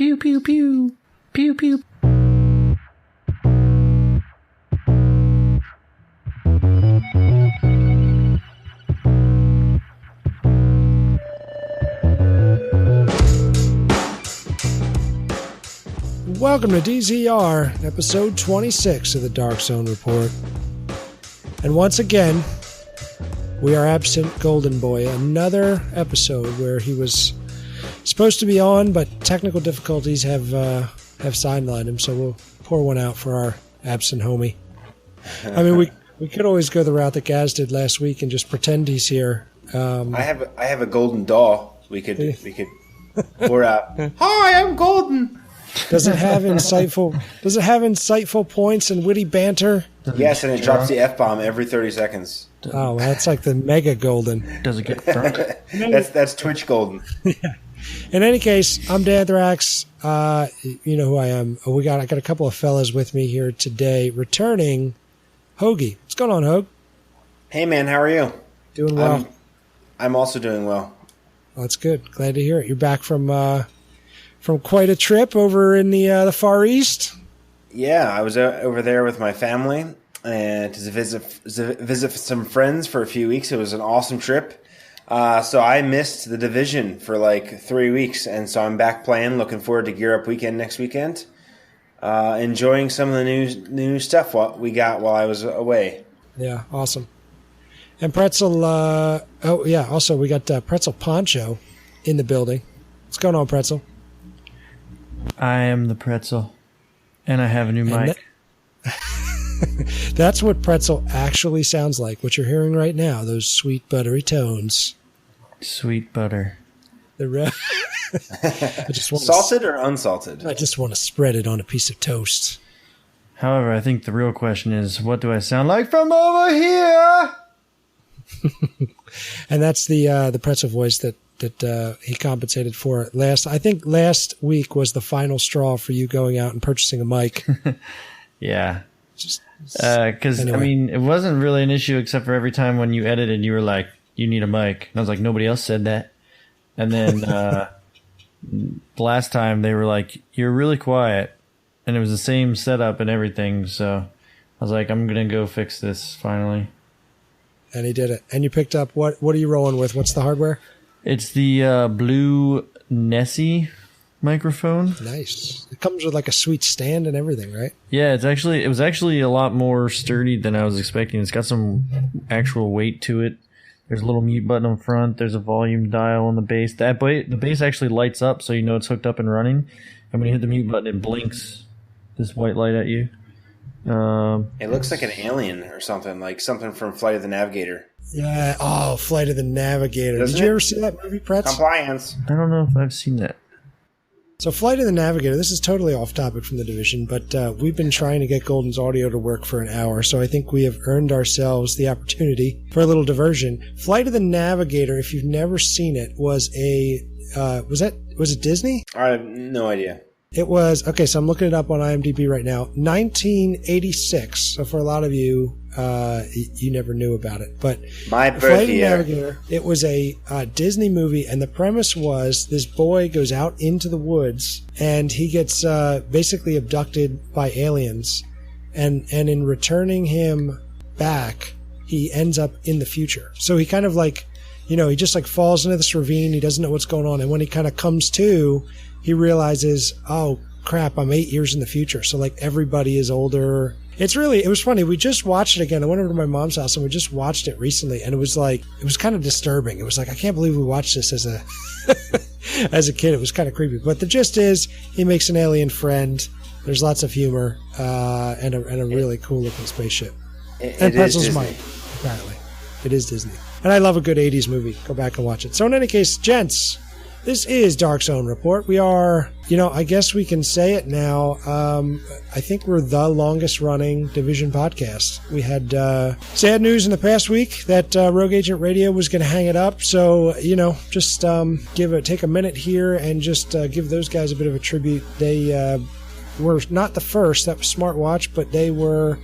Pew, pew, pew. Pew, pew. Welcome to DZR, episode 26 of the Dark Zone Report. And once again, we are absent Golden Boy. Another episode where he was supposed to be on, but technical difficulties have sidelined him, so we'll pour one out for our absent homie. I mean, we could always go the route that Gaz did last week and just pretend he's here. I have a golden doll. We could pour out. Hi, I'm Golden. Does it have insightful points and witty banter? Yes, and it drops the F-bomb every 30 seconds. Oh, that's like the mega golden. Does it get drunk? That's Twitch Golden. Yeah. In any case, I'm Danthrax. You know who I am. I got a couple of fellas with me here today. Returning, Hoagie. What's going on, Hoag? Hey, man, how are you? Doing well. I'm also doing well. Well, that's good. Glad to hear it. You're back from quite a trip over in the Far East. Yeah, I was over there with my family and to visit some friends for a few weeks. It was an awesome trip. So I missed the Division for like 3 weeks, and so I'm back playing. Looking forward to Injera Weekend next weekend. Enjoying some of the new stuff we got while I was away. Yeah, awesome. And Pretzel, also we got Pretzel Poncho in the building. What's going on, Pretzel? I am the Pretzel, and I have a new mic. That's what Pretzel actually sounds like, what you're hearing right now, those sweet, buttery tones. Sweet butter. Salted or unsalted? I just want to spread it on a piece of toast. However, I think the real question is, what do I sound like from over here? And that's the Pretzel voice that he compensated for I think last week was the final straw for you going out and purchasing a mic. Yeah. Because, anyway. I mean, it wasn't really an issue except for every time when you edited, you were like, you need a mic. And I was like, nobody else said that. And then the last time they were like, you're really quiet. And it was the same setup and everything. So I was like, I'm going to go fix this finally. And he did it. And you picked up, what are you rolling with? What's the hardware? It's the blue Nessie microphone. Nice. It comes with like a sweet stand and everything, right? Yeah, it was actually a lot more sturdy than I was expecting. It's got some actual weight to it. There's a little mute button on front. There's a volume dial on the bass. The bass actually lights up, so you know it's hooked up and running. And when you hit the mute button, it blinks this white light at you. It looks like an alien or something, like something from Flight of the Navigator. Yeah. Oh, Flight of the Navigator. Doesn't Did you ever see that movie, Pretz? Compliance. I don't know if I've seen that. So Flight of the Navigator, this is totally off topic from the Division, but we've been trying to get Golden's audio to work for an hour, so I think we have earned ourselves the opportunity for a little diversion. Flight of the Navigator, if you've never seen it, was it Disney? I have no idea. It was, okay, so I'm looking it up on IMDb right now, 1986. So for a lot of you, you never knew about it. But my Flight birth of the year. Navigator, it was a Disney movie, and the premise was this boy goes out into the woods, and he gets basically abducted by aliens. And in returning him back, he ends up in the future. So he kind of like, he just like falls into this ravine. He doesn't know what's going on. And when he kind of comes to, he realizes, oh crap, I'm 8 years in the future. So like everybody is older. It was funny. We just watched it again. I went over to my mom's house and we just watched it recently, and it was kind of disturbing. It was like, I can't believe we watched this as a kid. It was kind of creepy. But the gist is, he makes an alien friend. There's lots of humor, and a really cool looking spaceship. And Pretzel's mic, apparently. It is Disney. And I love a good 80s movie. Go back and watch it. So in any case, gents, this is Dark Zone Report. We are, I guess we can say it now. I think we're the longest running Division podcast. We had sad news in the past week that Rogue Agent Radio was going to hang it up. So, just take a minute here and just give those guys a bit of a tribute. They were not the first. That was Smartwatch, but they were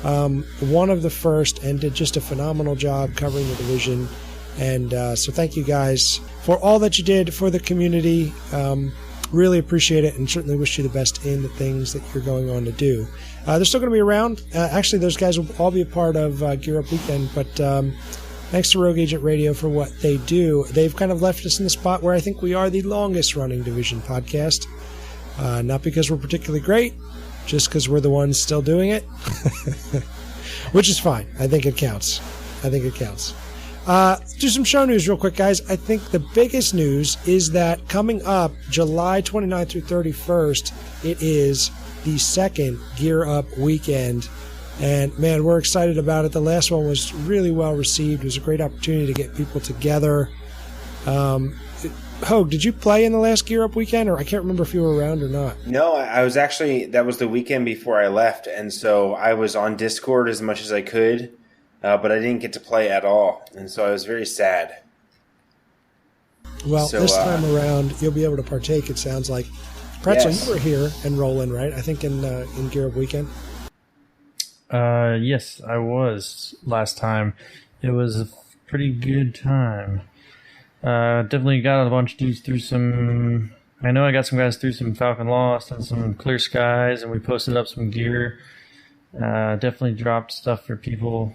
one of the first and did just a phenomenal job covering the Division. And so thank you guys for all that you did for the community. Really appreciate it, and certainly wish you the best in the things that you're going on to do. They're still going to be around. Actually, those guys will all be a part of Gear Up Weekend, but thanks to Rogue Agent Radio for what they do. They've kind of left us in the spot where I think we are the longest-running Division podcast. Not because we're particularly great, just because we're the ones still doing it, which is fine. I think it counts. Do some show news real quick, guys. I think the biggest news is that coming up July 29th through 31st, it is the second Gear Up Weekend. And, man, we're excited about it. The last one was really well received. It was a great opportunity to get people together. Hogue, did you play in the last Gear Up Weekend? Or I can't remember if you were around or not. No, I was actually – that was the weekend before I left. And so I was on Discord as much as I could. But I didn't get to play at all, and so I was very sad. Well, this time around, you'll be able to partake, it sounds like. Pretzel, yes. You were here and rolling, right? I think in Gear Up Weekend. Yes, I was last time. It was a pretty good time. Definitely got a bunch of dudes through some... I know I got some guys through some Falcon Lost and some Clear Skies, and we posted up some gear. Definitely dropped stuff for people.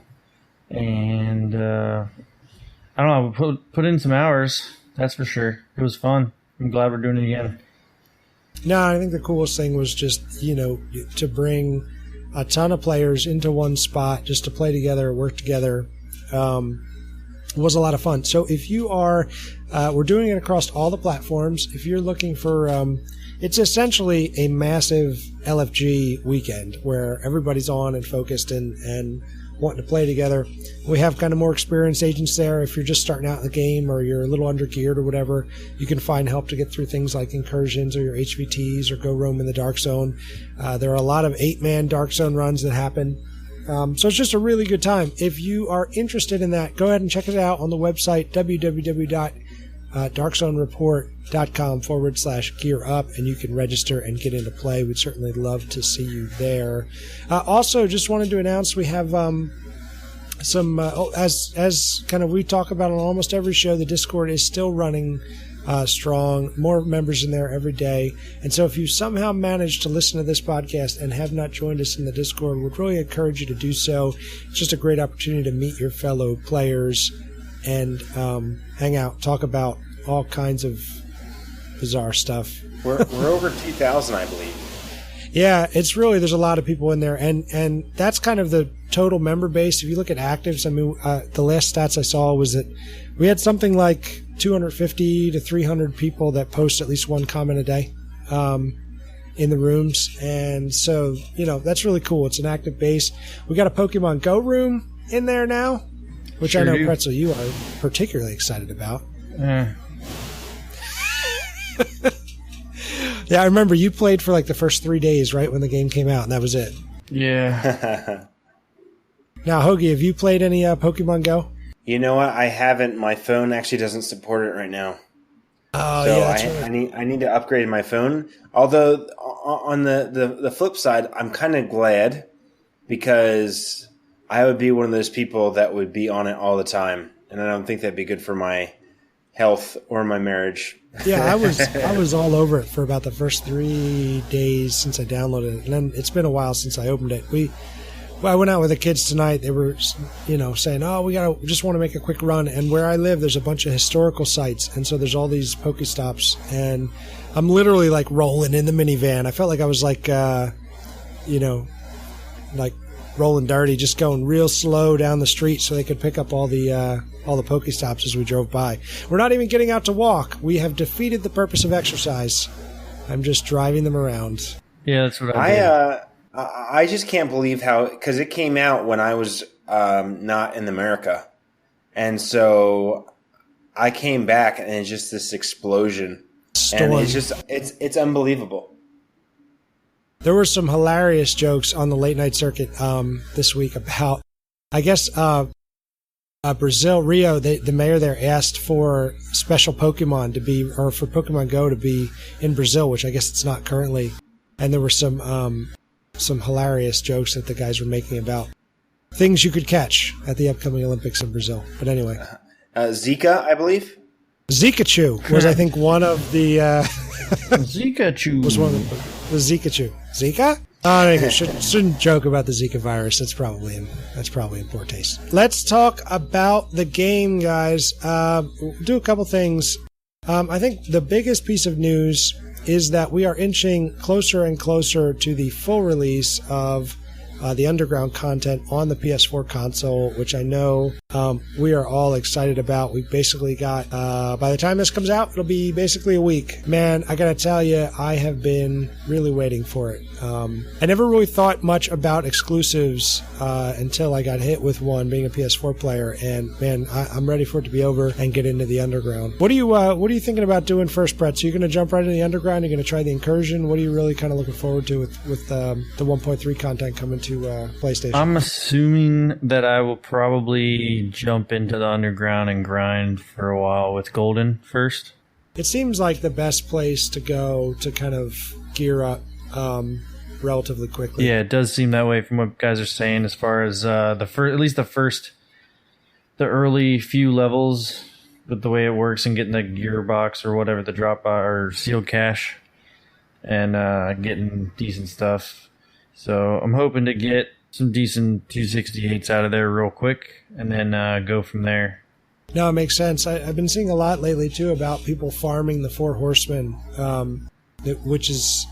And I don't know, put in some hours, that's for sure. It was fun. I'm glad we're doing it again. No, I think the coolest thing was just, to bring a ton of players into one spot just to play together, work together. Was a lot of fun. So if you are, we're doing it across all the platforms. If you're looking for, it's essentially a massive LFG weekend where everybody's on and focused and wanting to play together. We have kind of more experienced agents there. If you're just starting out in the game or you're a little under-geared or whatever, you can find help to get through things like incursions or your HVTs or go roam in the Dark Zone. There are a lot of 8-man Dark Zone runs that happen. So it's just a really good time. If you are interested in that, go ahead and check it out on the website, www.darkzonereport.com/gear up, and you can register and get into play. We'd certainly love to see you there. Also, just wanted to announce we have some, as kind of we talk about on almost every show, the Discord is still running strong, more members in there every day. And so if you somehow managed to listen to this podcast and have not joined us in the Discord, we'd really encourage you to do so. It's just a great opportunity to meet your fellow players and hang out, talk about all kinds of bizarre stuff. We're over 2,000, I believe. Yeah, it's really, there's a lot of people in there, and that's kind of the total member base. If you look at actives, I mean, the last stats I saw was that we had something like 250 to 300 people that post at least one comment a day in the rooms, and so, that's really cool. It's an active base. We got a Pokemon Go room in there now, which sure I know, Pretzel, you are particularly excited about. Yeah, I remember you played for like the first 3 days, right, when the game came out, and that was it. Yeah. Now, Hoagie, have you played any Pokemon Go? You know what? I haven't. My phone actually doesn't support it right now. Oh, so yeah, that's right. I need to upgrade my phone. Although, on the flip side, I'm kind of glad because I would be one of those people that would be on it all the time, and I don't think that'd be good for my health or my marriage. Yeah, I was all over it for about the first 3 days since I downloaded it, and then it's been a while since I opened it. I went out with the kids tonight. They were, saying, "Oh, we just want to make a quick run." And where I live, there's a bunch of historical sites, and so there's all these Pokestops, and I'm literally like rolling in the minivan. I felt like I was like, like rolling dirty, just going real slow down the street so they could pick up all the Pokestops as we drove by. We're not even getting out to walk. We have defeated the purpose of exercise. I'm just driving them around. Yeah, that's what I did. I just can't believe how, because it came out when I was not in America, and so I came back and it's just this explosion, and it's unbelievable. There were some hilarious jokes on the late night circuit this week about, I guess, Brazil, Rio, the mayor there asked for special Pokemon to be, or for Pokemon Go to be in Brazil, which I guess it's not currently. And there were some hilarious jokes that the guys were making about things you could catch at the upcoming Olympics in Brazil. But anyway. Zika, I believe. Zikachu was, I think, one of the Zikachu. Was one of the Zikachu. Zika? Oh, there you go. Shouldn't joke about the Zika virus. That's probably in poor taste. Let's talk about the game, guys. Do a couple things. I think the biggest piece of news is that we are inching closer and closer to the full release of the underground content on the PS4 console, which I know we are all excited about. We basically got, by the time this comes out, it'll be basically a week. Man, I gotta tell you, I have been really waiting for it. I never really thought much about exclusives until I got hit with one, being a PS4 player, and man, I'm ready for it to be over and get into the underground. What are you thinking about doing first, Brett? So you're gonna jump right into the underground? You're gonna try the incursion? What are you really kind of looking forward to with the 1.3 content coming to PlayStation? I'm assuming that I will probably jump into the underground and grind for a while with Golden first. It seems like the best place to go to kind of gear up relatively quickly. Yeah, it does seem that way from what guys are saying as far as the early few levels with the way it works and getting the gear box or whatever, the drop or sealed cache, and getting decent stuff. So I'm hoping to get some decent 268s out of there real quick and then go from there. No, it makes sense. I've been seeing a lot lately, too, about people farming the Four Horsemen, which is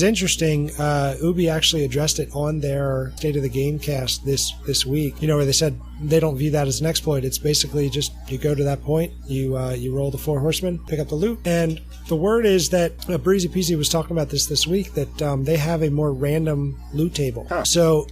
interesting. Ubi actually addressed it on their State of the Game cast this week, where they said they don't view that as an exploit. It's basically just you go to that point, you roll the Four Horsemen, pick up the loot, and the word is that Breezy Peasy was talking about this week, that they have a more random loot table. Huh. So,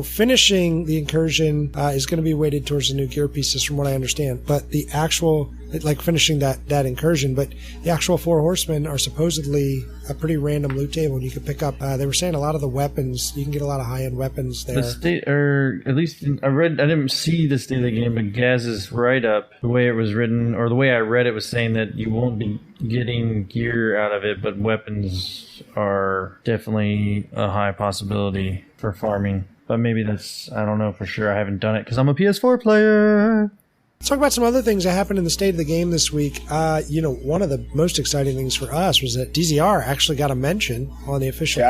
finishing the incursion is going to be weighted towards the new gear pieces from what I understand. But the actual, finishing that incursion, but the actual Four Horsemen are supposedly a pretty random loot table. And you can pick up, they were saying a lot of the weapons, you can get a lot of high-end weapons there. At least I didn't see the State of the Game, but Gaz's write-up, the way it was written, or the way I read it, was saying that you won't be getting gear out of it, but weapons are definitely a high possibility for farming. But maybe that's, I don't know for sure. I haven't done it because I'm a PS4 player. Let's talk about some other things that happened in the State of the Game this week. One of the most exciting things for us was that DZR actually got a mention on the official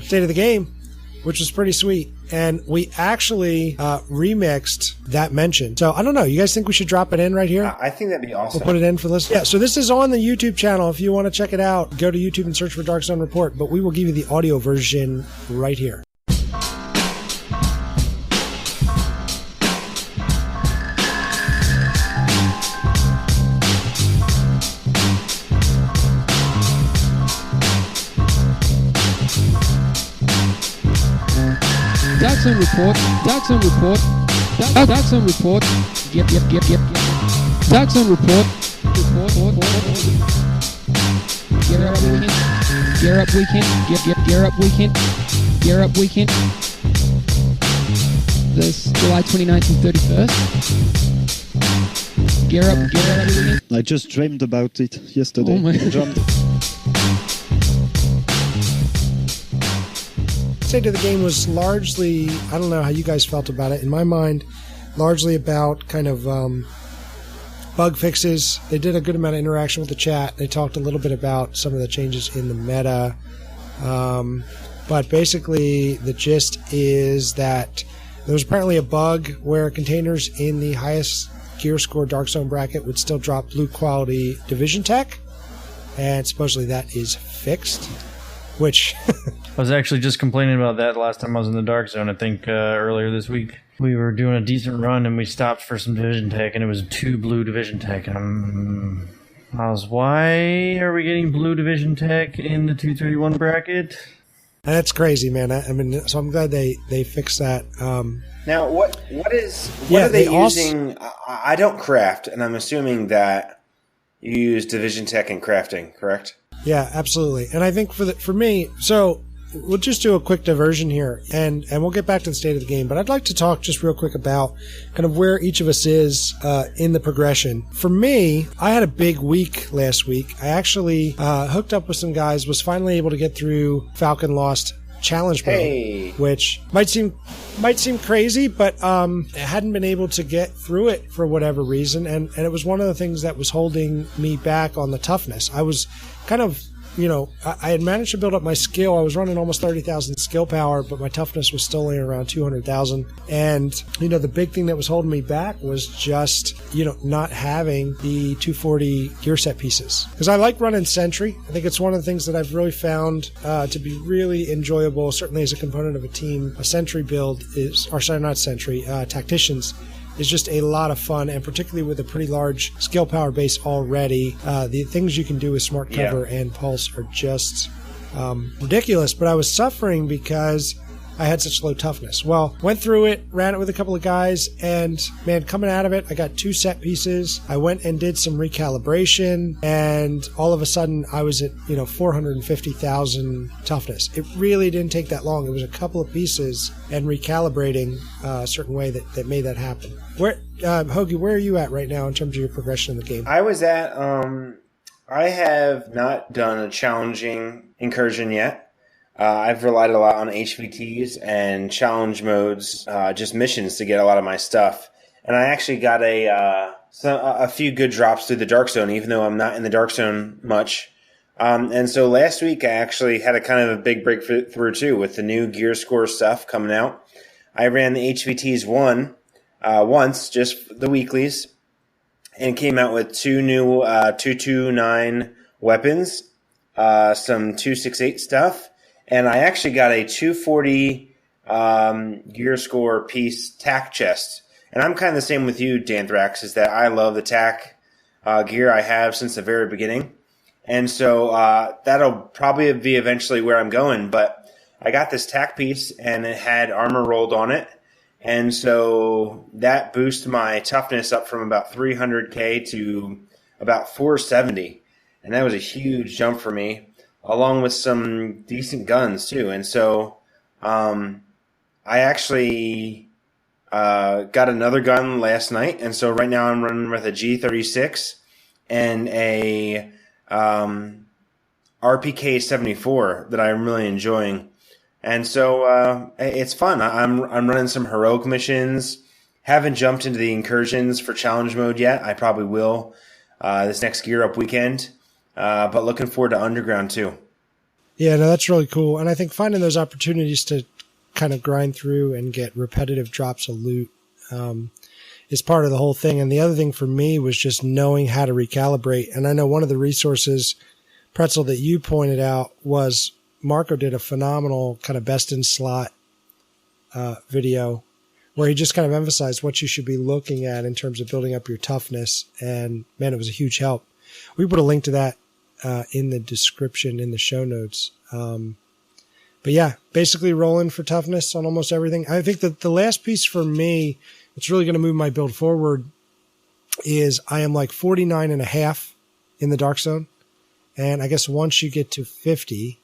State of the Game, which was pretty sweet. And we actually remixed that mention. So I don't know. You guys think we should drop it in right here? I think that'd be awesome. We'll put it in for this. Yeah, so this is on the YouTube channel. If you want to check it out, go to YouTube and search for Dark Zone Report. But we will give you the audio version right here. Dark Zone Report. Dark Zone Report. Dark Zone Report. Yep. Dark Zone Report. Gear Up Weekend. Gear Up Weekend. Gear Up Weekend. Gear Up Weekend. This July 29th and 31st. Gear Up Weekend. I just dreamed about it yesterday. Oh my God. State of the Game was largely, I don't know how you guys felt about it, in my mind, largely about kind of bug fixes. They did a good amount of interaction with the chat. They talked a little bit about some of the changes in the meta. But basically, the gist is that there was apparently a bug where containers in the highest gear score Dark Zone bracket would still drop loot quality Division Tech. And supposedly that is fixed, which... I was actually just complaining about that last time I was in the Dark Zone, I think earlier this week. We were doing a decent run and we stopped for some Division Tech, and it was 2 blue Division Tech. And I was, why are we getting blue Division Tech in the 231 bracket? And that's crazy, man. I mean, so I'm glad they fixed that. Now, what are they using? I don't craft, and I'm assuming that you use Division Tech in crafting, correct? Yeah, absolutely. And I think for me, so we'll just do a quick diversion here, and we'll get back to the State of the Game. But I'd like to talk just real quick about kind of where each of us is in the progression. For me, I had a big week last week. I actually hooked up with some guys, was finally able to get through Falcon Lost challenge mode, which might seem crazy, but I hadn't been able to get through it for whatever reason, and it was one of the things that was holding me back on the toughness. I was kind of, I had managed to build up my skill. I was running almost 30,000 skill power, but my toughness was still only around 200,000. And, the big thing that was holding me back was just, not having the 240 gear set pieces. Because I like running Sentry. I think it's one of the things that I've really found to be really enjoyable, certainly as a component of a team. A Sentry build Tacticians is just a lot of fun, and particularly with a pretty large skill power base already, the things you can do with Smart Cover and Pulse are just ridiculous. But I was suffering because I had such low toughness. Well, went through it, ran it with a couple of guys, and man, coming out of it, I got 2 set pieces. I went and did some recalibration, and all of a sudden I was at 450,000 toughness. It really didn't take that long. It was a couple of pieces and recalibrating a certain way that made that happen. Hoagie, where are you at right now in terms of your progression in the game? I was at I have not done a challenging incursion yet. I've relied a lot on HVTs and challenge modes, just missions to get a lot of my stuff. And I actually got a few good drops through the Dark Zone, even though I'm not in the Dark Zone much. And so last week I actually had a kind of a big breakthrough too with the new gear score stuff coming out. I ran the HVTs once, just the weeklies, and came out with 2 new 229 weapons, some 268 stuff. And I actually got a 240 gear score piece tack chest. And I'm kind of the same with you, Danthrax, is that I love the tack gear I have since the very beginning. And so that'll probably be eventually where I'm going. But I got this tack piece, and it had armor rolled on it. And so that boosted my toughness up from about 300K to about 470. And that was a huge jump for me, along with some decent guns too. And so I actually got another gun last night, and so right now I'm running with a G36 and a RPK 74 that I'm really enjoying. And so it's fun. I'm running some heroic missions. Haven't jumped into the incursions for challenge mode yet. I probably will this next Gear Up weekend. But looking forward to Underground too. Yeah, no, that's really cool. And I think finding those opportunities to kind of grind through and get repetitive drops of loot is part of the whole thing. And the other thing for me was just knowing how to recalibrate. And I know one of the resources, Pretzel, that you pointed out was Marco did a phenomenal kind of best in slot video where he just kind of emphasized what you should be looking at in terms of building up your toughness. And man, it was a huge help. We put a link to that in the description in the show notes. But yeah, basically rolling for toughness on almost everything. I think that the last piece for me, it's really going to move my build forward, is I am like 49.5 in the Dark Zone. And I guess once you get to 50,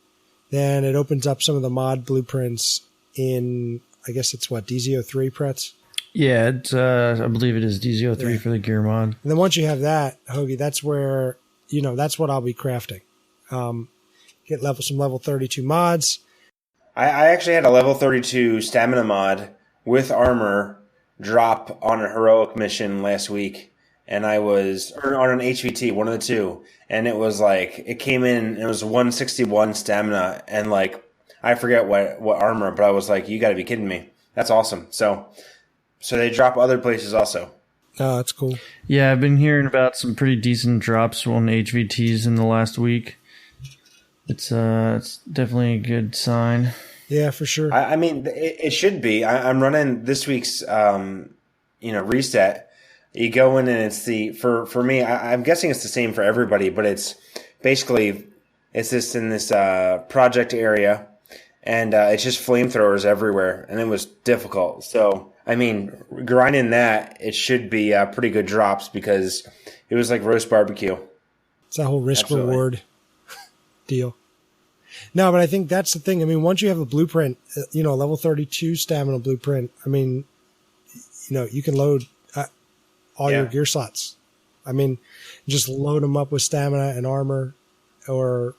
then it opens up some of the mod blueprints in, I guess it's what, DZ03, Pretz? Yeah, it's, I believe it is DZ03 for the gear mod. And then once you have that, Hoagie, that's where, that's what I'll be crafting. Get some level 32 mods. I actually had a level 32 stamina mod with armor drop on a heroic mission last week. And I was, or on an HVT, one of the two. And it was like, it came in, and it was 161 stamina. And like, I forget what armor, but I was like, you got to be kidding me. That's awesome. So they drop other places also. Oh, that's cool. Yeah, I've been hearing about some pretty decent drops on HVTs in the last week. It's definitely a good sign. Yeah, for sure. I mean, it should be. I'm running this week's, reset. You go in and it's for me, I'm guessing it's the same for everybody, but it's basically, it's this in this project area, and it's just flamethrowers everywhere, and it was difficult. So, I mean, grinding that, it should be pretty good drops because it was like roast barbecue. It's that whole risk-reward deal. No, but I think that's the thing. I mean, once you have a blueprint, a level 32 stamina blueprint, I mean, you can load all your gear slots. I mean, just load them up with stamina and armor or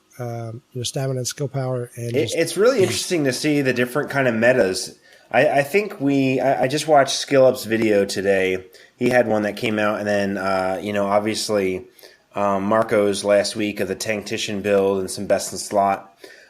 stamina and skill power. And it's really interesting to see the different kind of metas. I think I just watched SkillUp's video today. He had one that came out, and then obviously Marco's last week of the Tanktician build and some best in slot.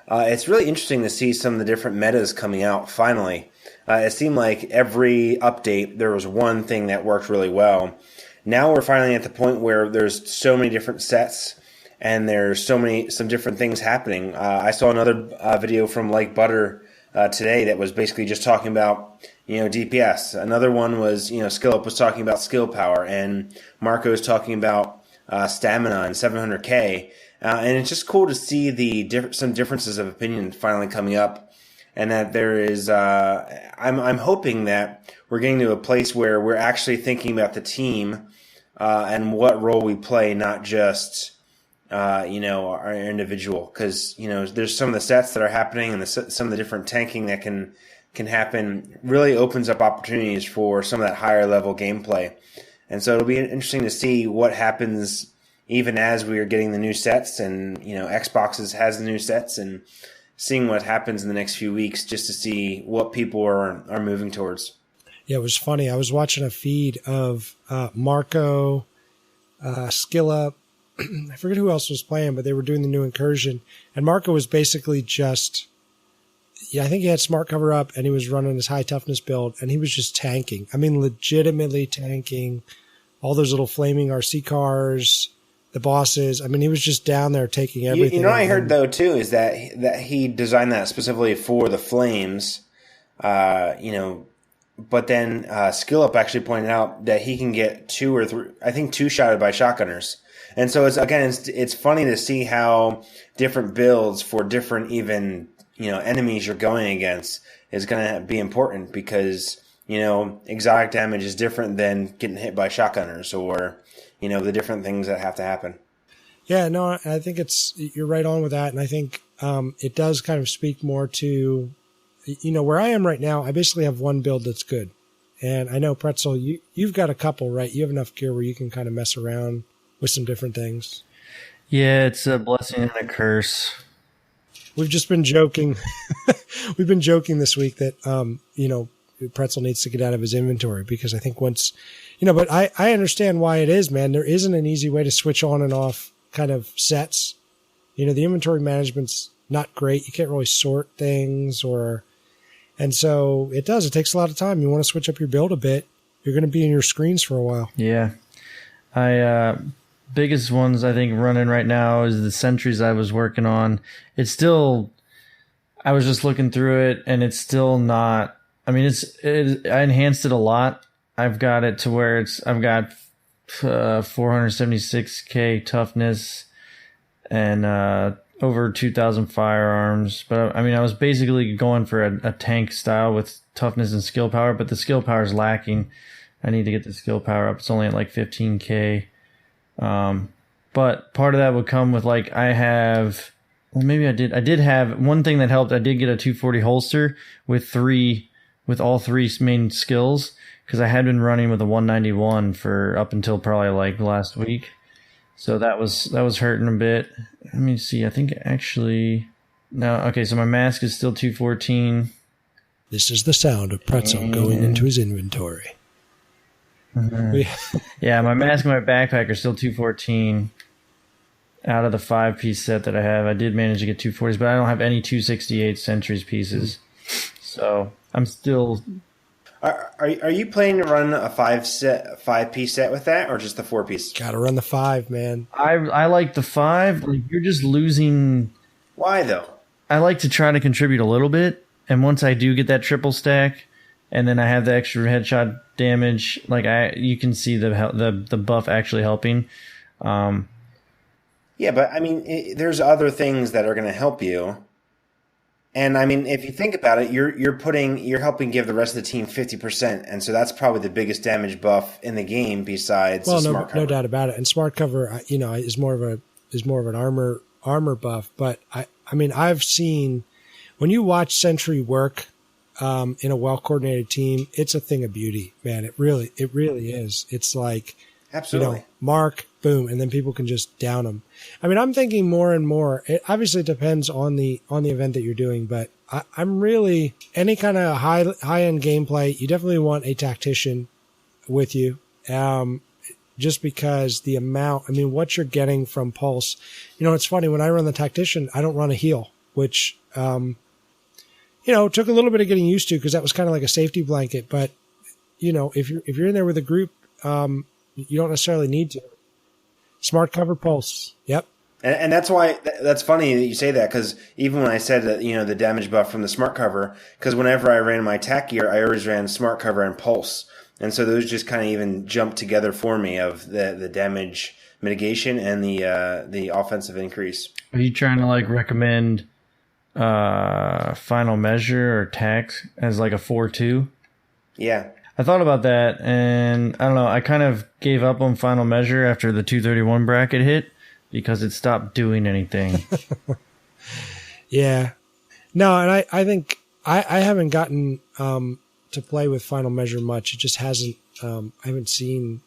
It's really interesting to see some of the different metas coming out finally. It seemed like every update there was one thing that worked really well. Now we're finally at the point where there's so many different sets and there's some different things happening. I saw another video from Like Butter today that was basically just talking about DPS. Another one was SkillUp was talking about skill power, and Marco was talking about stamina and 700k. And it's just cool to see some differences of opinion finally coming up, and that there is. I'm hoping that we're getting to a place where we're actually thinking about the team and what role we play, not just our individual. Because there's some of the sets that are happening, and some of the different tanking that can happen really opens up opportunities for some of that higher level gameplay. And so it'll be interesting to see what happens even as we are getting the new sets, and Xbox has the new sets, and seeing what happens in the next few weeks just to see what people are moving towards. Yeah, it was funny. I was watching a feed of Marco, SkillUp. I forget who else was playing, but they were doing the new incursion. And Marco was basically just, I think he had smart cover up, and he was running his high toughness build, and he was just tanking. I mean, legitimately tanking all those little flaming RC cars, the bosses. I mean, he was just down there taking everything. I heard though too is that he designed that specifically for the flames. But then SkillUp actually pointed out that he can get 2 or 3, I think 2 shotted by shotgunners. And so it's funny to see how different builds for different even enemies you're going against is going to be important, because exotic damage is different than getting hit by shotgunners, or the different things that have to happen. Yeah, no, I think you're right on with that. And I think it does kind of speak more to, where I am right now. I basically have one build that's good. And I know, Pretzel, you've got a couple, right? You have enough gear where you can kind of mess around with some different things. Yeah, it's a blessing and a curse. We've just been joking. We've been joking this week that, Pretzel needs to get out of his inventory, because I think once, but I understand why it is, man. There isn't an easy way to switch on and off kind of sets. The inventory management's not great. You can't really sort things, and so it takes a lot of time. You want to switch up your build a bit, you're going to be in your screens for a while. Yeah. Biggest ones I think running right now is the sentries I was working on. I was just looking through it, and it's still not, I enhanced it a lot. I've got it to where I've got 476k toughness and over 2,000 firearms. But I was basically going for a tank style with toughness and skill power, but the skill power is lacking. I need to get the skill power up. It's only at like 15k. But part of that would come with maybe I did have one thing that helped. I did get a 240 holster with all 3 main skills, because I had been running with a 191 for up until probably like last week. So that was hurting a bit. Let me see. I think actually no. Okay, so my mask is still 214. This is the sound of Pretzel going into his inventory. Yeah, my mask and my backpack are still 214. Out of the 5-piece set that I have, I did manage to get 240s, but I don't have any 268 sentries pieces. So I'm still. Are you planning to run a 5-piece set with that, or just the 4-piece? Got to run the 5, man. I like the 5. You're just losing. Why though? I like to try to contribute a little bit, and once I do get that triple stack, and then I have the extra headshot damage, you can see the buff actually helping. Yeah, but there's other things that are going to help you. And if you think about it, you're helping give the rest of the team 50%, and so that's probably the biggest damage buff in the game besides smart cover. No doubt about it. And smart cover, is more of an armor buff. But I've seen, when you watch Sentry work in a well coordinated team, it's a thing of beauty, man. It really is. It's like, absolutely, Mark boom, and then people can just down them. I mean, I'm thinking more and more. It obviously depends on the event that you're doing, but I'm really any kind of high end gameplay. You definitely want a tactician with you, just because the amount. I mean, what you're getting from Pulse. You know, it's funny when I run the tactician, I don't run a heal, which you know, took a little bit of getting used to because that was kind of like a safety blanket. But you know, if you're in there with a group, you don't necessarily need to. Smart cover Pulse. Yep. And that's why that's funny that you say that, because even when I said that, you know, the damage buff from the smart cover, because whenever I ran my attack gear, I always ran smart cover and Pulse, and so those just kind of even jumped together for me of the damage mitigation and the offensive increase. Are you trying to like recommend Final Measure or Tax as like a 4-2? Yeah. I thought about that, and I don't know. I kind of gave up on Final Measure after the 231 bracket hit because it stopped doing anything. Yeah. No, and I think I haven't gotten to play with Final Measure much. It just hasn't. I haven't seen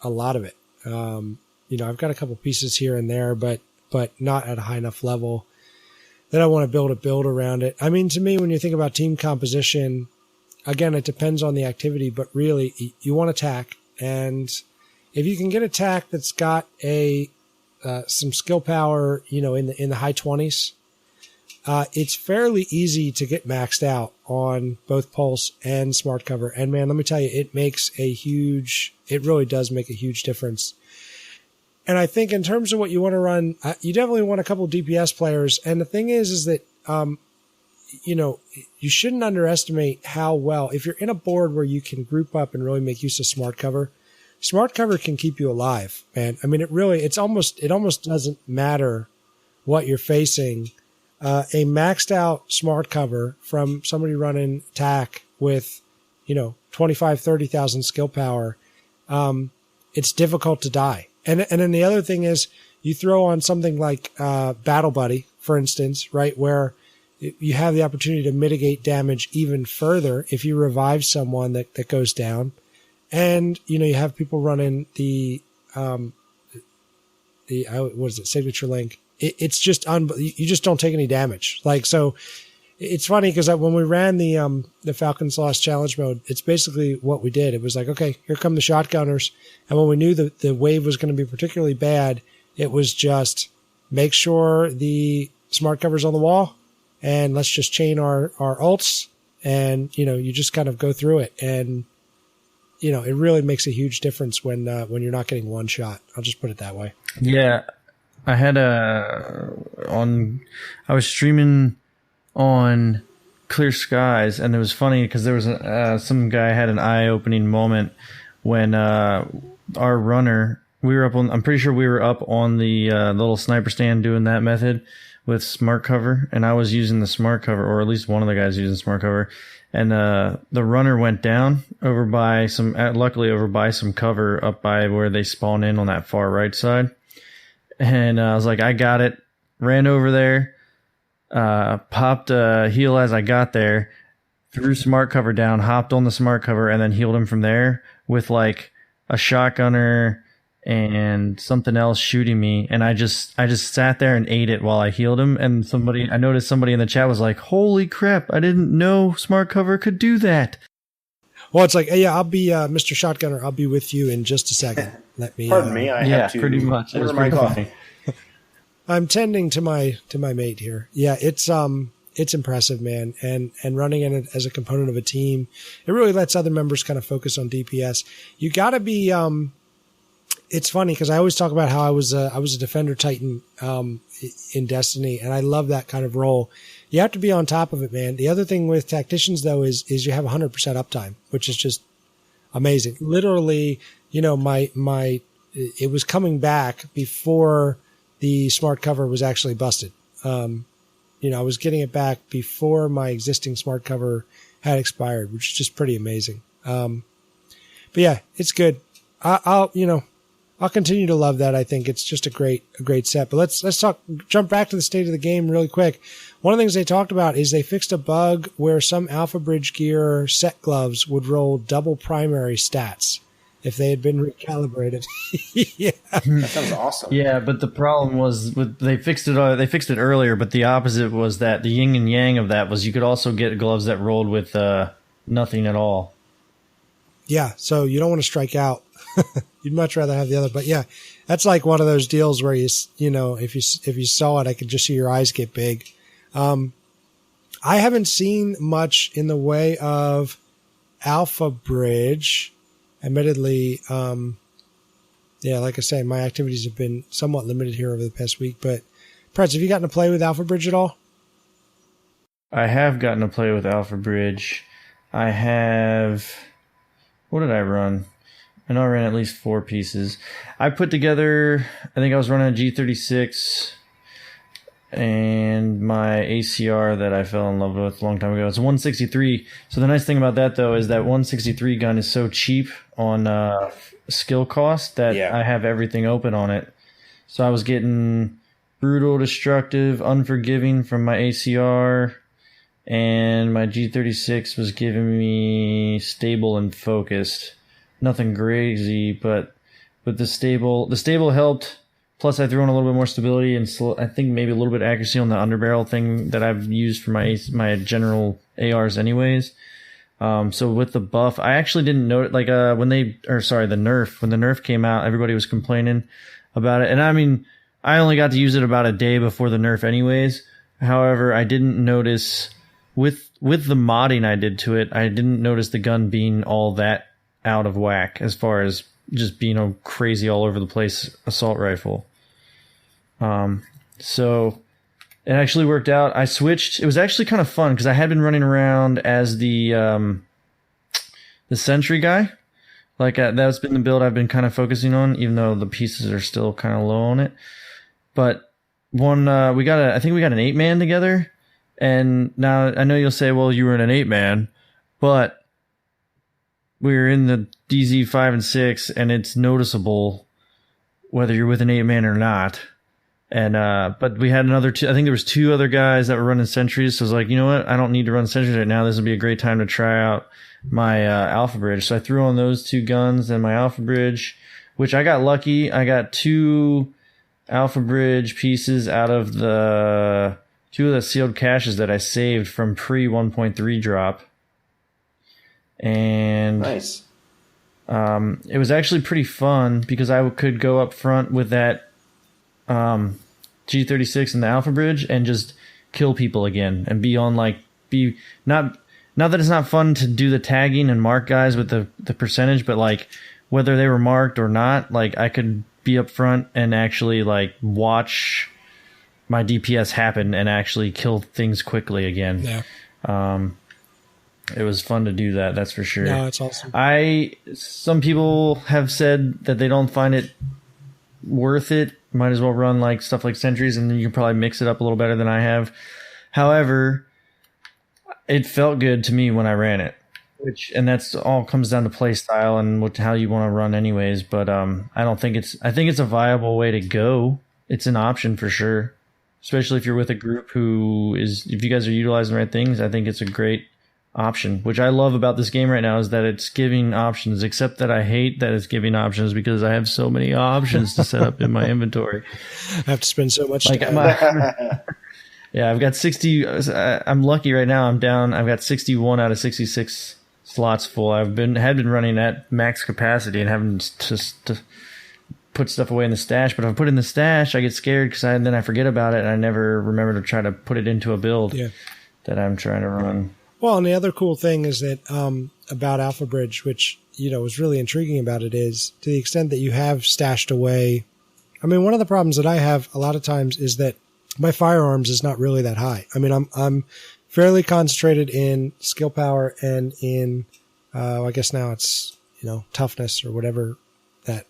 a lot of it. You know, I've got a couple pieces here and there, but not at a high enough level that I want to build a build around it. I mean, to me, when you think about team composition, again, it depends on the activity, but really you want attack. And if you can get attack that's got some skill power, you know, in the high 20s, it's fairly easy to get maxed out on both Pulse and Smart Cover. And man, let me tell you, it really does make a huge difference. And I think in terms of what you want to run, you definitely want a couple DPS players. And the thing is that, you know, you shouldn't underestimate how well, if you're in a board where you can group up and really make use of Smart Cover can keep you alive, man. I mean, it almost doesn't matter what you're facing. A maxed out Smart Cover from somebody running attack with, you know, 25, 30,000 skill power, it's difficult to die. And then the other thing is you throw on something like Battle Buddy, for instance, right, where you have the opportunity to mitigate damage even further if you revive someone that goes down. And, you know, you have people running the Signature Link. It's just, you just don't take any damage. Like, so it's funny because when we ran the Falcon's Lost challenge mode, it's basically what we did. It was like, okay, here come the shotgunners. And when we knew that the wave was going to be particularly bad, it was just make sure the Smart Cover's on the wall, and let's just chain our ults, and, you know, you just kind of go through it. And, you know, it really makes a huge difference when you're not getting one shot. I'll just put it that way. Yeah. I had I was streaming on Clear Skies, and it was funny because there was some guy had an eye-opening moment when our runner, I'm pretty sure we were up on the little sniper stand doing that method with Smart Cover, and I was using the Smart Cover, or at least one of the guys using Smart Cover, and the runner went down luckily over by some cover up by where they spawn in on that far right side. And I was like, I got it. Ran over there, popped a heal as I got there, threw Smart Cover down, hopped on the Smart Cover, and then healed him from there with like a shotgunner and something else shooting me. And I just sat there and ate it while I healed him. And I noticed somebody in the chat was like, holy crap, I didn't know Smart Cover could do that. Well, it's like, hey, yeah, I'll be Mr. Shotgunner. I'll be with you in just a second. Let me. Pardon me. I have to. Pretty much. It was pretty funny. I'm tending to my mate here. Yeah, it's impressive, man. And running in it as a component of a team, it really lets other members kind of focus on DPS. You got to be. It's funny because I always talk about how I was a Defender Titan in Destiny, and I love that kind of role. You have to be on top of it, man. The other thing with tacticians, though, is you have 100% uptime, which is just amazing. Literally, you know, it was coming back before the Smart Cover was actually busted. You know, I was getting it back before my existing Smart Cover had expired, which is just pretty amazing. But yeah, it's good. I'll continue to love that. I think it's just a great set. But let's jump back to the state of the game really quick. One of the things they talked about is they fixed a bug where some Alpha Bridge gear set gloves would roll double primary stats if they had been recalibrated. Yeah. That sounds awesome. Yeah, but the problem was they fixed it. They fixed it earlier, but the opposite was that the yin and yang of that was you could also get gloves that rolled with nothing at all. Yeah, so you don't want to strike out. You'd much rather have the other. But yeah, that's like one of those deals where you know, if you saw it, I could just see your eyes get big. I haven't seen much in the way of Alpha Bridge. Admittedly, yeah, like I say, my activities have been somewhat limited here over the past week. But, Pretz, have you gotten to play with Alpha Bridge at all? I have gotten to play with Alpha Bridge. I have... What did I run? I know I ran at least 4 pieces. I put together... I think I was running a G36... and my ACR that I fell in love with a long time ago. It's a 163. So the nice thing about that, though, is that 163 gun is so cheap on skill cost that I have everything open on it. So I was getting brutal, destructive, unforgiving from my ACR, and my G36 was giving me stable and focused. Nothing crazy, but the stable helped. Plus, I threw in a little bit more stability and I think maybe a little bit of accuracy on the underbarrel thing that I've used for my general ARs anyways. So with the buff, I actually didn't know it. Like when the nerf came out, everybody was complaining about it. And I mean, I only got to use it about a day before the nerf anyways. However, I didn't notice with the modding I did to it, I didn't notice the gun being all that out of whack as far as just being a crazy all over the place assault rifle. So it actually worked out. I switched. It was actually kind of fun because I had been running around as the sentry guy. Like that's been the build I've been kind of focusing on, even though the pieces are still kind of low on it. But I think we got an 8-man together. And now I know you'll say, well, you were in an 8-man, but we were in the DZ 5 and 6, and it's noticeable whether you're with an 8-man or not. And but we had another two. I think there was 2 other guys that were running sentries. So I was like, you know what? I don't need to run sentries right now. This would be a great time to try out my Alpha Bridge. So I threw on those 2 guns and my Alpha Bridge, which I got lucky. I got 2 Alpha Bridge pieces out of the 2 of the sealed caches that I saved from pre 1.3 drop. And nice. It was actually pretty fun because I could go up front with that G36 and the Alpha Bridge and just kill people again and be on not that it's not fun to do the tagging and mark guys with the percentage, but like whether they were marked or not, like I could be up front and actually like watch my DPS happen and actually kill things quickly again. Yeah. It was fun to do that, that's for sure. No, it's awesome. Some people have said that they don't find it worth it. Might as well run like stuff like sentries, and then you can probably mix it up a little better than I have. However, it felt good to me when I ran it, and that's all comes down to play style and how you want to run anyways. But I think it's a viable way to go. It's an option for sure, especially if you're with a group if you guys are utilizing the right things. I think it's a great option, which I love about this game right now is that it's giving options, except that I hate that it's giving options because I have so many options to set up in my inventory. I have to spend so much time. Yeah, I've got 60. I'm lucky right now. I've got 61 out of 66 slots full. Had been running at max capacity and having to put stuff away in the stash. But if I put it in the stash, I get scared because then I forget about it and I never remember to try to put it into a build that I'm trying to run. Well, and the other cool thing is that about Alpha Bridge, which was really intriguing about it, is to the extent that you have stashed away. I mean, one of the problems that I have a lot of times is that my firearms is not really that high. I mean, I'm fairly concentrated in skill power and in I guess now it's toughness or whatever that.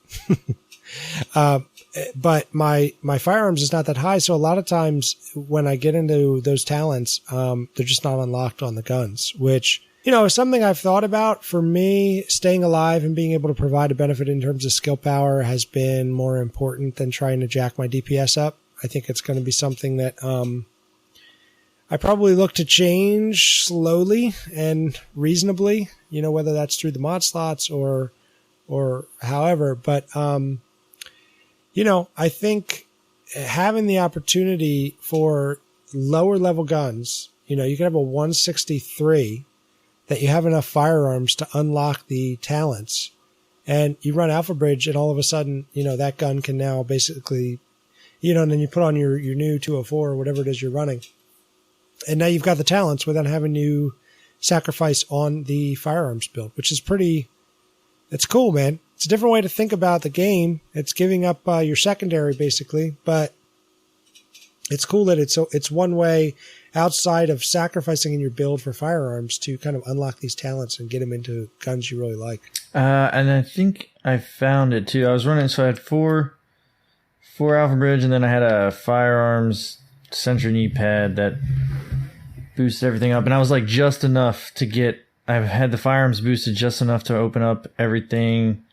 But my firearms is not that high, so a lot of times when I get into those talents, they're just not unlocked on the guns, which is something I've thought about. For me, staying alive and being able to provide a benefit in terms of skill power has been more important than trying to jack my DPS up. I think it's going to be something that I probably look to change slowly and reasonably, whether that's through the mod slots or however, but I think having the opportunity for lower level guns, you can have a 163 that you have enough firearms to unlock the talents, and you run Alpha Bridge, and all of a sudden, that gun can now basically, and then you put on your new 204 or whatever it is you're running, and now you've got the talents without having to sacrifice on the firearms build, which is it's cool, man. It's a different way to think about the game. It's giving up your secondary basically, but it's cool that it's one way outside of sacrificing in your build for firearms to kind of unlock these talents and get them into guns you really like. And I think I found it too. I was running, so I had four Alpha Bridge, and then I had a firearms sentry knee pad that boosted everything up, and I was like just enough to get. I've had the firearms boosted just enough to open up everything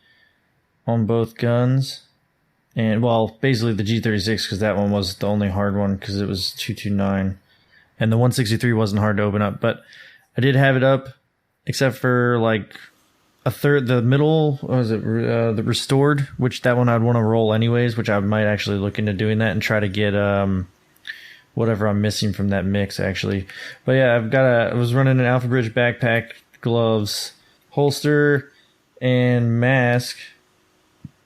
on both guns. And, well, basically the G36, because that one was the only hard one, because it was 229. And the 163 wasn't hard to open up. But I did have it up, except for, like, a third, the middle, what was it, the restored, which that one I'd want to roll anyways, which I might actually look into doing that and try to get whatever I'm missing from that mix, actually. But yeah, I was running an Alpha Bridge backpack, gloves, holster, and mask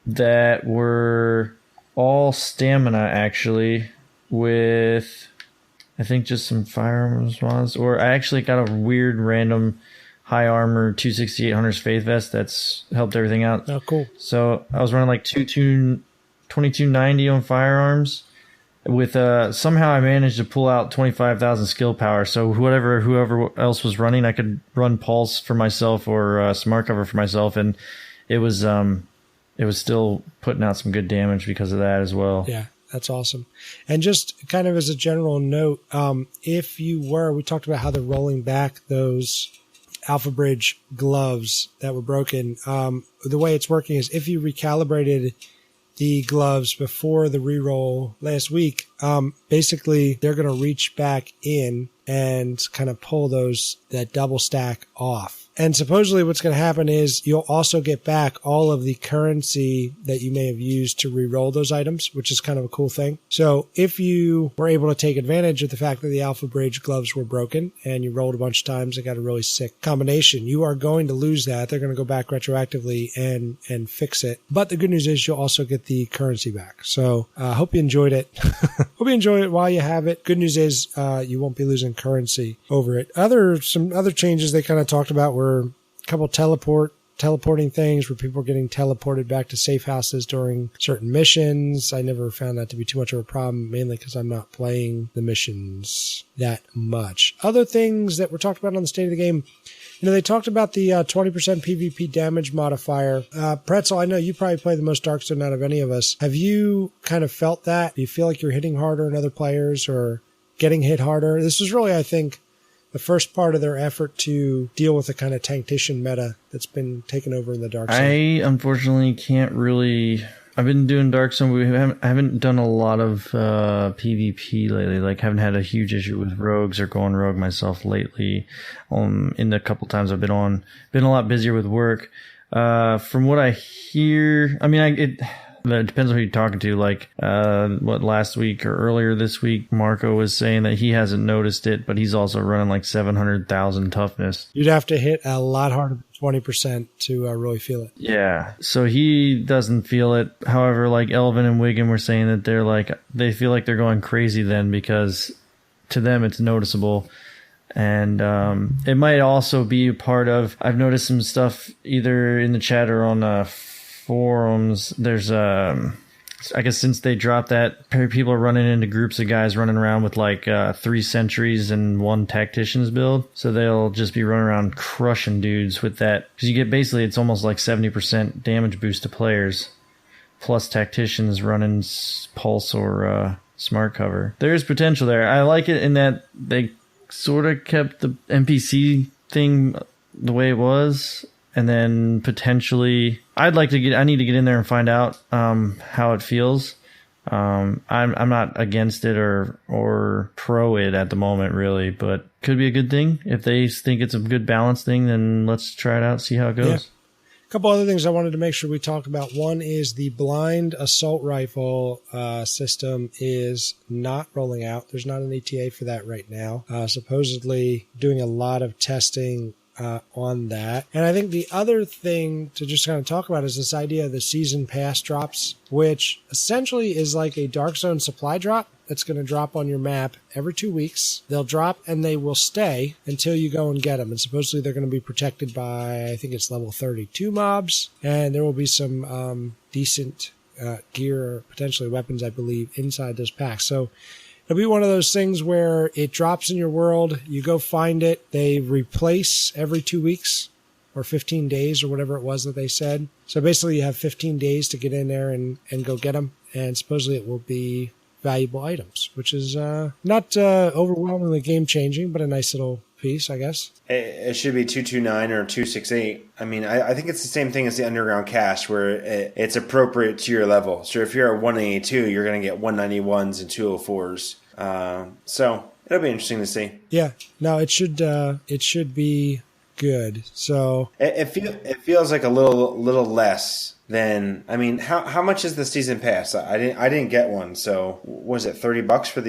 that were all stamina, actually, with I think just some firearms ones, or I actually got a weird random high armor 26800's faith vest that's helped everything out. Oh, cool. So I was running like 2290 on firearms with somehow I managed to pull out 25,000 skill power. So whoever else was running, I could run pulse for myself or smart cover for myself, and it was still putting out some good damage because of that as well. Yeah, that's awesome. And just kind of as a general note, we talked about how they're rolling back those Alpha Bridge gloves that were broken. The way it's working is if you recalibrated the gloves before the reroll last week, basically they're going to reach back in and kind of pull that double stack off. And supposedly what's going to happen is you'll also get back all of the currency that you may have used to re-roll those items, which is kind of a cool thing. So if you were able to take advantage of the fact that the Alpha Bridge gloves were broken and you rolled a bunch of times and got a really sick combination, you are going to lose that. They're going to go back retroactively and fix it. But the good news is you'll also get the currency back. So I hope you enjoyed it. Hope you enjoy it while you have it. Good news is you won't be losing currency over it. Some other changes they kind of talked about were a couple teleporting things where people are getting teleported back to safe houses during certain missions. I never found that to be too much of a problem, mainly because I'm not playing the missions that much. Other things that were talked about on the State of the Game, they talked about the 20% PvP damage modifier. Pretzel, I know you probably play the most Darkstone out of any of us. Have you kind of felt that? Do you feel like you're hitting harder than other players or getting hit harder? This was really, I think, the first part of their effort to deal with the kind of tanktician meta that's been taken over in the Dark Zone. I unfortunately can't really. I've been doing Dark Zone. I haven't done a lot of PvP lately. Like, haven't had a huge issue with rogues or going rogue myself lately. In the couple times I've been on, been a lot busier with work. From what I hear, I mean, it depends on who you're talking to. Like, last week or earlier this week, Marco was saying that he hasn't noticed it, but he's also running like 700,000 toughness. You'd have to hit a lot harder than 20% to really feel it. Yeah, so he doesn't feel it. However, like Elvin and Wigan were saying that they feel like they're going crazy then, because to them it's noticeable. And it might also be a part of, I've noticed some stuff either in the chat or on forums. There's I guess since they dropped that, people are running into groups of guys running around with like 3 sentries and 1 tactician's build, so they'll just be running around crushing dudes with that, because you get basically, it's almost like 70% damage boost to players plus tacticians running pulse or smart cover. There's potential there. I like it in that they sort of kept the NPC thing the way it was. And then potentially, I need to get in there and find out how it feels. I'm not against it or pro it at the moment, really, but could be a good thing. If they think it's a good balance thing, then let's try it out, see how it goes. A couple other things I wanted to make sure we talk about. One is the blind assault rifle system is not rolling out. There's not an ETA for that right now. Supposedly doing a lot of testing on that. And I think the other thing to just kind of talk about is this idea of the season pass drops, which essentially is like a Dark Zone supply drop that's going to drop on your map every 2 weeks. They'll drop and they will stay until you go and get them. And supposedly they're going to be protected by, I think it's level 32 mobs. And there will be some decent gear or potentially weapons, I believe, inside those packs. So it'll be one of those things where it drops in your world, you go find it, they replace every 2 weeks or 15 days or whatever it was that they said. So basically you have 15 days to get in there and go get them. And supposedly it will be valuable items, which is not overwhelmingly game-changing, but a nice little piece, I guess. It should be 229 or 268. I mean, I think it's the same thing as the underground cache, where it's appropriate to your level. So if you're at 182, you're going to get 191s and 204s. So it'll be interesting to see. Yeah, no, it should be good. So it feels like a little less than, I mean, how much is the season pass? I didn't get one. So was it $30 for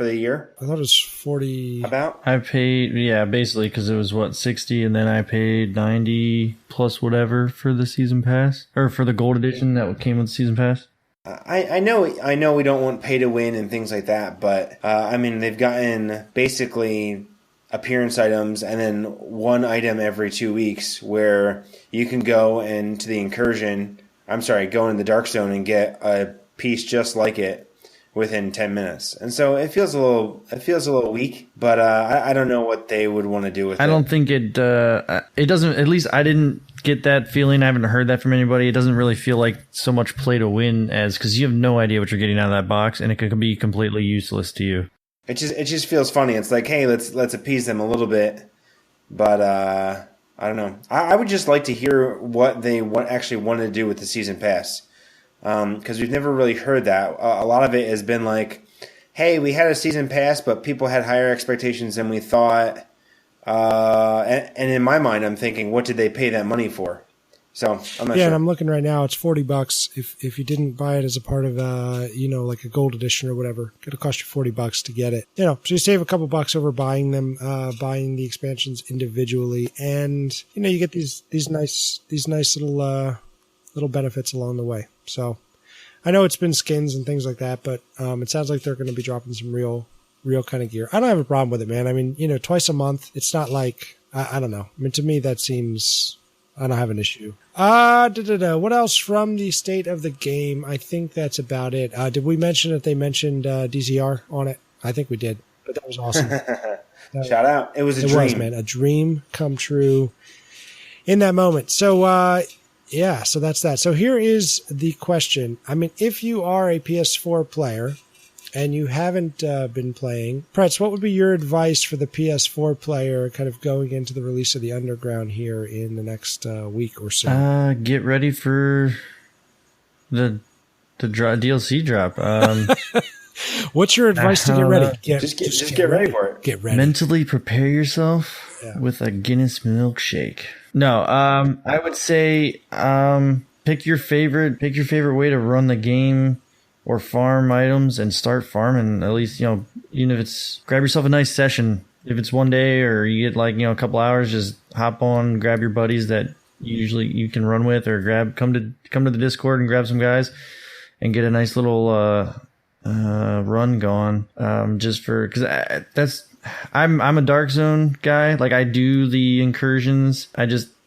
the year? I thought it was 40. About? I paid, yeah, basically, because it was, 60, and then I paid 90 plus whatever for the season pass, or for the gold edition that came with the season pass. I know we don't want pay to win and things like that, but, I mean, they've gotten basically appearance items and then one item every 2 weeks where you can go into the go in the Dark Zone and get a piece just like it within 10 minutes. And so it feels a little weak, but I don't know what they would want to do with it. I don't think it doesn't, at least I didn't get that feeling. I haven't heard that from anybody. It doesn't really feel like so much play to win as, because you have no idea what you're getting out of that box, and it could be completely useless to you. It just feels funny. It's like, hey, let's appease them a little bit, but I don't know. I would just like to hear what they actually want to do with the season pass, because we've never really heard that. A lot of it has been like, hey, we had a season pass, but people had higher expectations than we thought. And in my mind, I'm thinking, what did they pay that money for? So I'm not sure. And I'm looking right now. It's $40 if you didn't buy it as a part of like a gold edition or whatever. It'll cost you $40 to get it. So you save a couple bucks over buying them, buying the expansions individually, and you get these nice little benefits along the way. So I know it's been skins and things like that, but it sounds like they're going to be dropping some real kind of gear. I don't have a problem with it, man. I mean, twice a month. It's not like I don't know. I mean, to me that seems. I don't have an issue. What else from the state of the game? I think that's about it. Did we mention that they mentioned DZR on it? I think we did, but that was awesome. Shout out. It was a dream. It was, man. A dream come true in that moment. So, so that's that. So here is the question. I mean, if you are a PS4 player and you haven't been playing, Pretz, what would be your advice for the PS4 player kind of going into the release of the Underground here in the next week or so? Get ready for the DLC drop. What's your advice to get ready? Just get ready for it. Get ready. Mentally prepare yourself with a Guinness milkshake. No, I would say pick your favorite way to run the game or farm items and start farming. At least, even if it's, grab yourself a nice session. If it's one day or you get a couple hours, just hop on, grab your buddies that usually you can run with, or come to the Discord and grab some guys and get a nice little run going. Because I'm a Dark Zone guy. Like, I do the incursions.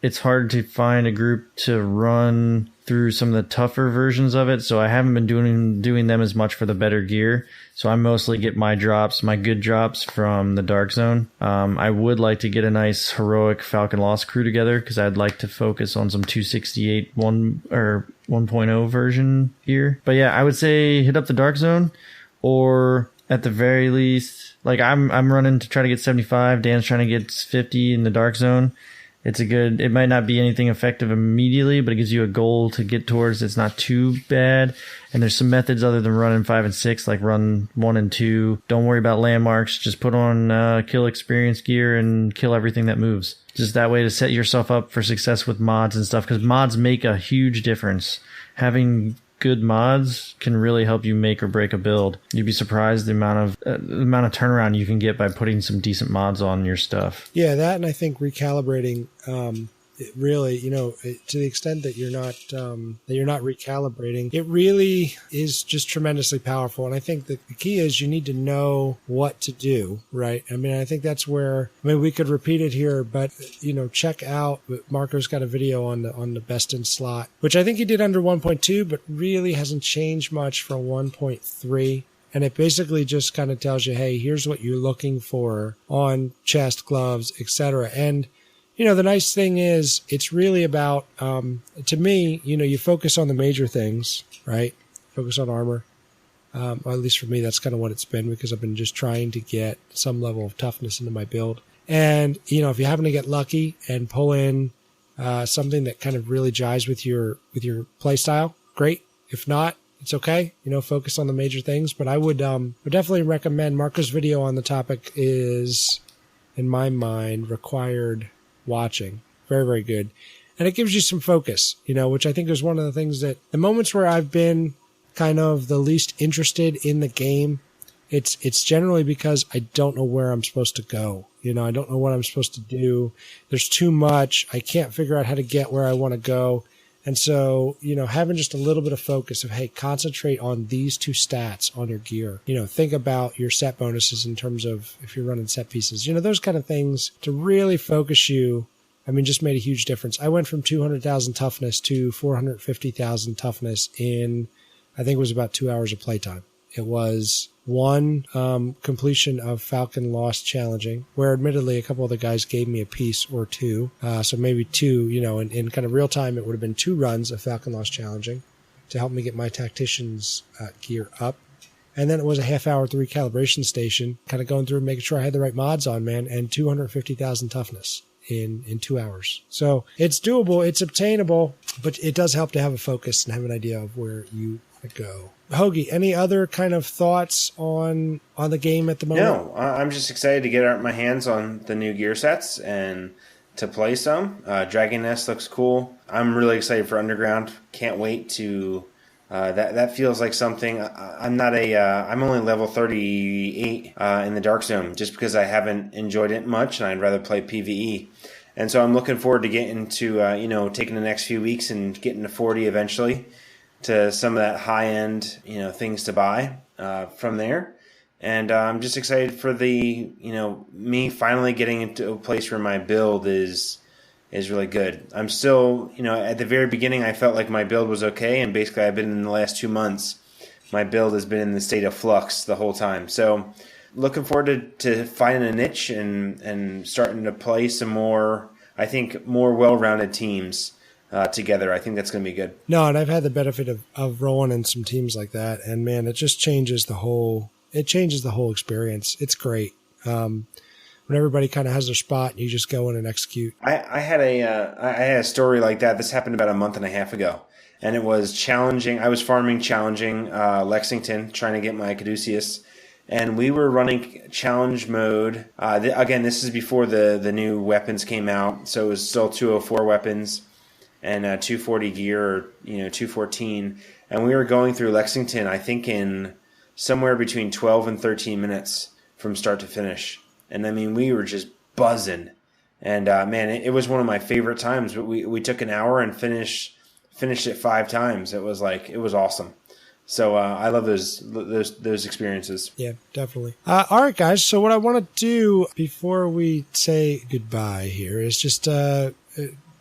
It's hard to find a group to run through some of the tougher versions of it, so I haven't been doing them as much for the better gear. So I mostly get my good drops from the Dark Zone. I would like to get a nice heroic Falcon Lost crew together, because I'd like to focus on some 268 1.0 version gear. But yeah, I would say hit up the Dark Zone, or at the very least, like I'm running to try to get 75. Dan's trying to get 50 in the Dark Zone. It might not be anything effective immediately, but it gives you a goal to get towards. It's not too bad. And there's some methods other than running 5 and 6, like run 1 and 2. Don't worry about landmarks. Just put on kill experience gear and kill everything that moves. Just that way to set yourself up for success with mods and stuff, because mods make a huge difference. Having good mods can really help you make or break a build. You'd be surprised the amount of turnaround you can get by putting some decent mods on your stuff. Yeah, that, and I think recalibrating, it really, to the extent that you're not recalibrating, it really is just tremendously powerful. And I think that the key is you need to know what to do, right? I mean, I think that's where, we could repeat it here, but check out, Marco's got a video on the best in slot, which I think he did under 1.2, but really hasn't changed much from 1.3. And it basically just kind of tells you, hey, here's what you're looking for on chest, gloves, etc. And the nice thing is it's really about, to me, you focus on the major things, right? Focus on armor. Or at least for me, that's kind of what it's been, because I've been just trying to get some level of toughness into my build. And, if you happen to get lucky and pull in something that kind of really jives with your play style, great. If not, it's okay. Focus on the major things. But I would definitely recommend Marco's video on the topic is, in my mind, required watching. Very, very good. And it gives you some focus, which I think is one of the things that the moments where I've been kind of the least interested in the game, it's generally because I don't know where I'm supposed to go. I don't know what I'm supposed to do. There's too much. I can't figure out how to get where I want to go. And so, having just a little bit of focus of, hey, concentrate on these 2 stats on your gear. Think about your set bonuses in terms of if you're running set pieces. Those kind of things to really focus you, just made a huge difference. I went from 200,000 toughness to 450,000 toughness in, I think it was about 2 hours of playtime. It was one completion of Falcon Lost challenging, where admittedly a couple of the guys gave me a piece or 2. So maybe 2, in kind of real time, it would have been 2 runs of Falcon Lost challenging to help me get my tactician's gear up. And then it was a half hour at the recalibration station, kind of going through and making sure I had the right mods on, man, and 250,000 toughness in 2 hours. So it's doable, it's obtainable, but it does help to have a focus and have an idea of where you want to go. Hoagie, any other kind of thoughts on the game at the moment? No, I'm just excited to get my hands on the new gear sets and to play some. Dragon Nest looks cool. I'm really excited for Underground. Can't wait to. That feels like something. I'm only level 38 in the Dark Zone, just because I haven't enjoyed it much, and I'd rather play PvE. And so I'm looking forward to getting to taking the next few weeks and getting to 40 eventually, to some of that high end things to buy from there. And I'm just excited for the me finally getting into a place where my build is really good. I'm still at the very beginning I felt like my build was okay, and basically I've been in the last 2 months, my build has been in the state of flux the whole time. So looking forward to finding a niche and starting to play some more, I think, more well-rounded teams together. I think that's going to be good. No, and I've had the benefit of rolling in some teams like that, and man, it just changes the whole experience. It's great. When everybody kind of has their spot and you just go in and execute. I had a story like that. This happened about a month and a half ago, and it was challenging. I was farming challenging Lexington, trying to get my Caduceus, and we were running challenge mode. Again, this is before the new weapons came out, so it was still 204 weapons and 240 gear, or 214, and we were going through Lexington, I think, in somewhere between 12 and 13 minutes from start to finish. And I mean, we were just buzzing, and man, it was one of my favorite times. But we took an hour and finished it 5 times. It was awesome. So I love those experiences. Yeah, definitely. All right, guys. So what I want to do before we say goodbye here is just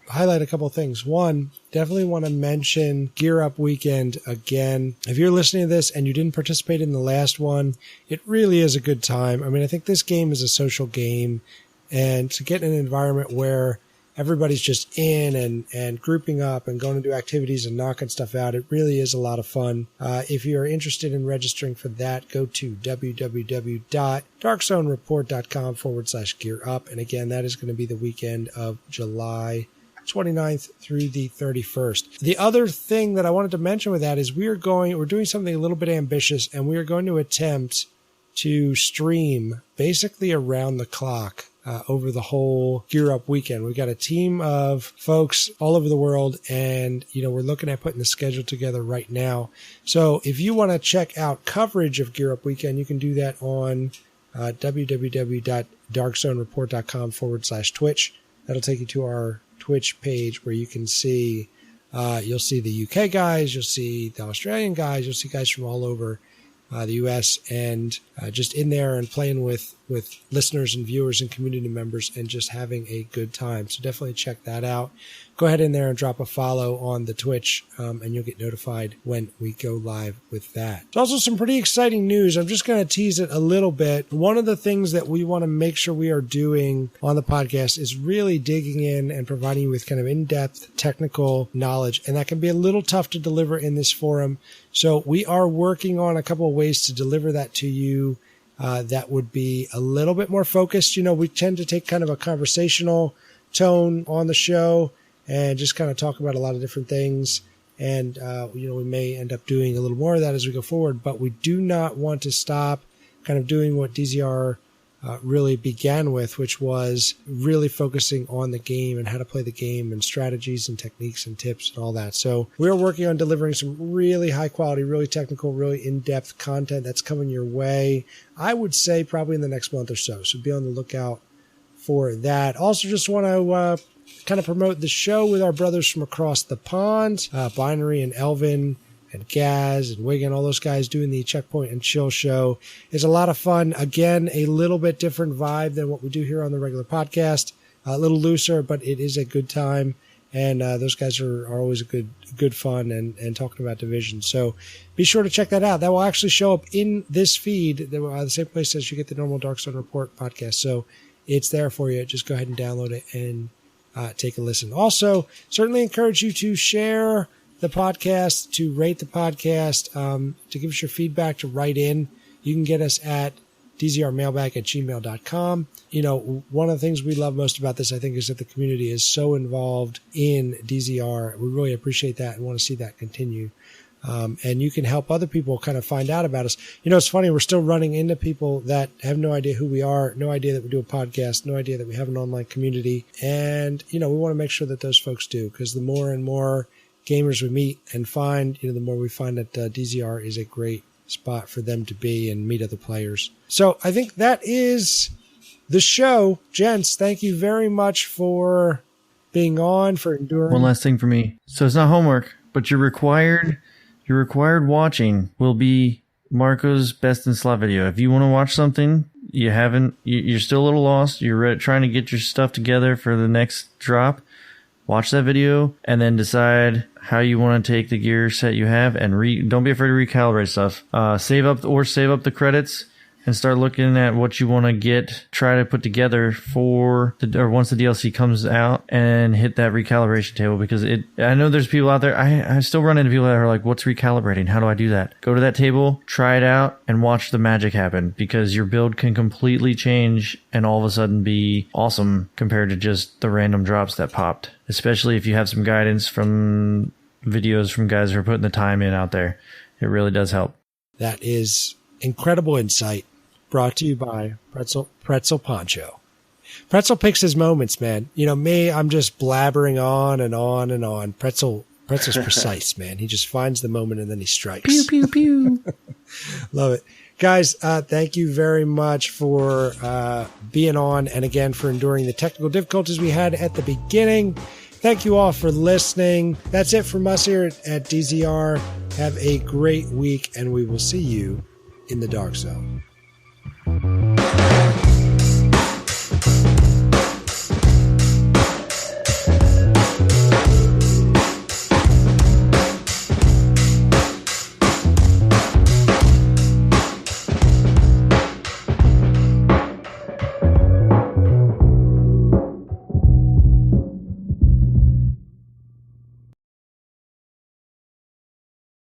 highlight a couple of things. One, definitely want to mention Gear Up Weekend again. If you're listening to this and you didn't participate in the last one, it really is a good time. I mean, I think this game is a social game, and to get in an environment where everybody's just in and grouping up and going to do activities and knocking stuff out. It really is a lot of fun. If you're interested in registering for that, go to www.darkzonereport.com/gear up. And again, that is going to be the weekend of July 29th through the 31st. The other thing that I wanted to mention with that is we're doing something a little bit ambitious, and we are going to attempt to stream basically around the clock over the whole Gear Up weekend. We've got a team of folks all over the world, and we're looking at putting the schedule together right now. So if you want to check out coverage of Gear Up weekend, you can do that on www.darkzonereport.com/Twitch. That'll take you to our Twitch page where you can see, you'll see the UK guys, you'll see the Australian guys, you'll see guys from all over the US, and just in there and playing with listeners and viewers and community members and just having a good time. So definitely check that out. Go ahead in there and drop a follow on the Twitch, and you'll get notified when we go live with that. There's also some pretty exciting news. I'm just going to tease it a little bit. One of the things that we want to make sure we are doing on the podcast is really digging in and providing you with kind of in-depth technical knowledge, and that can be a little tough to deliver in this forum. So we are working on a couple of ways to deliver that to you that would be a little bit more focused. We tend to take kind of a conversational tone on the show and just kind of talk about a lot of different things. And, we may end up doing a little more of that as we go forward, but we do not want to stop kind of doing what DZR really began with, which was really focusing on the game and how to play the game and strategies and techniques and tips and all that. So we're working on delivering some really high quality, really technical, really in-depth content that's coming your way, I would say probably in the next month or so. So be on the lookout for that. Also just want to kind of promote the show with our brothers from across the pond, Binary and Elvin and Gaz and Wigan, all those guys doing the Checkpoint and Chill show. It's a lot of fun. Again, a little bit different vibe than what we do here on the regular podcast. A little looser, but it is a good time. And those guys are always a good fun and talking about Division. So be sure to check that out. That will actually show up in this feed, the same place as you get the normal Dark Zone Report podcast. So it's there for you. Just go ahead and download it and take a listen. Also, certainly encourage you to share the podcast, to rate the podcast, to give us your feedback, to write in. You can get us at dzrmailbag@gmail.com. One of the things we love most about this, I think, is that the community is so involved in DZR. We really appreciate that and want to see that continue. And you can help other people kind of find out about us. It's funny, we're still running into people that have no idea who we are, no idea that we do a podcast, no idea that we have an online community. And, we want to make sure that those folks do, because the more and more gamers we meet and find, the more we find that DZR is a great spot for them to be and meet other players. So I think that is the show. Gents, thank you very much for being on, for enduring. One last thing for me. So it's not homework, but your required watching will be Marco's Best in Slot video. If you want to watch something, you're still a little lost, you're trying to get your stuff together for the next drop, watch that video and then decide how you want to take the gear set you have and don't be afraid to recalibrate stuff. Save up the credits and start looking at what you want to try to put together once the DLC comes out, and hit that recalibration table, because I know there's people out there, I still run into people that are like, what's recalibrating? How do I do that? Go to that table, try it out, and watch the magic happen, because your build can completely change and all of a sudden be awesome compared to just the random drops that popped, especially if you have some guidance from videos from guys who are putting the time in out there. It really does help. That is incredible insight. Brought to you by Pretzel Poncho. Pretzel picks his moments, man. Me, I'm just blabbering on and on and on. Pretzel's precise, man. He just finds the moment and then he strikes. Pew, pew, pew. Love it. Guys, thank you very much for being on, and again, for enduring the technical difficulties we had at the beginning. Thank you all for listening. That's it from us here at DZR. Have a great week, and we will see you in the Dark Zone.